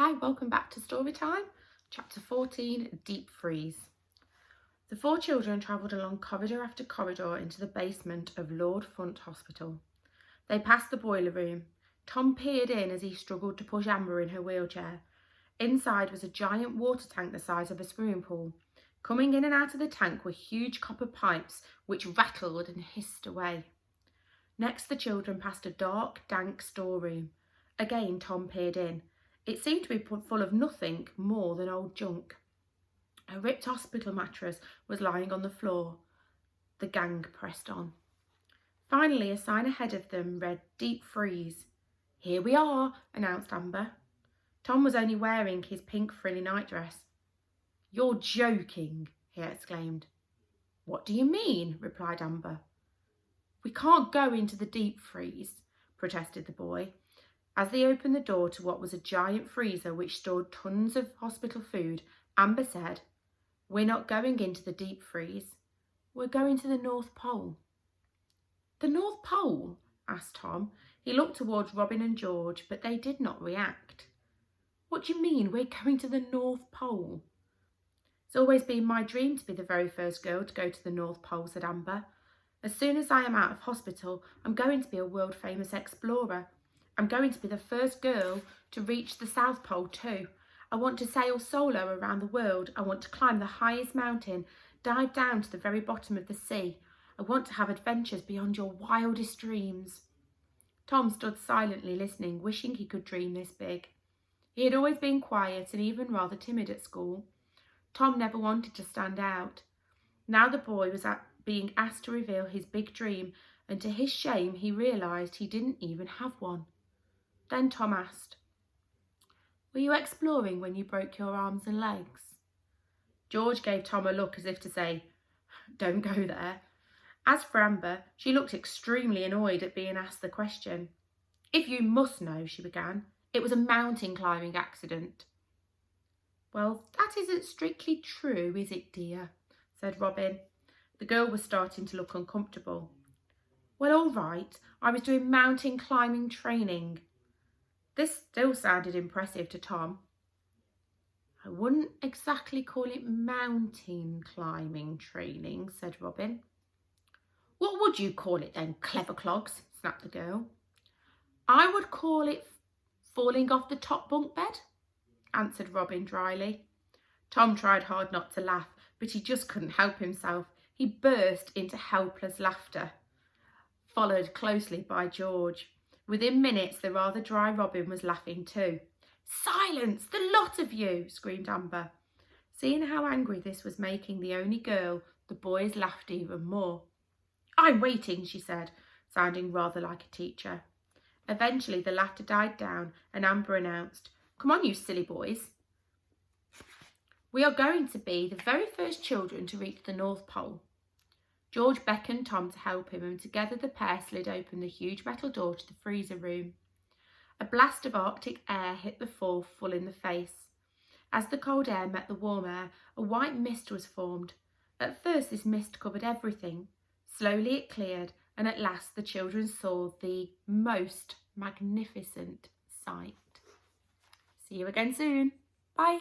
Hi, welcome back to Story Time, Chapter 14, Deep Freeze. The four children travelled along corridor after corridor into the basement of Lord Funt Hospital. They passed the boiler room. Tom peered in as he struggled to push Amber in her wheelchair. Inside was a giant water tank the size of a swimming pool. Coming in and out of the tank were huge copper pipes which rattled and hissed away. Next, the children passed a dark, dank storeroom. Again, Tom peered in. It seemed to be full of nothing more than old junk. A ripped hospital mattress was lying on the floor. The gang pressed on. Finally, a sign ahead of them read Deep Freeze. "Here we are," announced Amber. Tom was only wearing his pink frilly nightdress. "You're joking," he exclaimed. "What do you mean?" replied Amber. "We can't go into the deep freeze," protested the boy. As they opened the door to what was a giant freezer which stored tons of hospital food, Amber said, "We're not going into the deep freeze. We're going to the North Pole." "The North Pole?" asked Tom. He looked towards Robin and George, but they did not react. "What do you mean, we're going to the North Pole?" "It's always been my dream to be the very first girl to go to the North Pole," said Amber. "As soon as I am out of hospital, I'm going to be a world-famous explorer. I'm going to be the first girl to reach the South Pole too. I want to sail solo around the world. I want to climb the highest mountain, dive down to the very bottom of the sea. I want to have adventures beyond your wildest dreams." Tom stood silently listening, wishing he could dream this big. He had always been quiet and even rather timid at school. Tom never wanted to stand out. Now the boy was being asked to reveal his big dream, and to his shame he realised he didn't even have one. Then Tom asked, "Were you exploring when you broke your arms and legs?" George gave Tom a look as if to say, "Don't go there." As for Amber, she looked extremely annoyed at being asked the question. "If you must know," she began, "it was a mountain climbing accident." "Well, that isn't strictly true, is it, dear?" said Robin. The girl was starting to look uncomfortable. "Well, all right, I was doing mountain climbing training." This still sounded impressive to Tom. "I wouldn't exactly call it mountain climbing training," said Robin. "What would you call it then, clever clogs?" snapped the girl. "I would call it falling off the top bunk bed," answered Robin dryly. Tom tried hard not to laugh, but he just couldn't help himself. He burst into helpless laughter, followed closely by George. Within minutes, the rather dry Robin was laughing too. "Silence, the lot of you!" screamed Amber. Seeing how angry this was making the only girl, the boys laughed even more. "I'm waiting," she said, sounding rather like a teacher. Eventually, the laughter died down and Amber announced, "Come on, you silly boys. We are going to be the very first children to reach the North Pole." George beckoned Tom to help him, and together the pair slid open the huge metal door to the freezer room. A blast of Arctic air hit the four full in the face. As the cold air met the warm air, a white mist was formed. At first this mist covered everything. Slowly it cleared, and at last the children saw the most magnificent sight. See you again soon. Bye.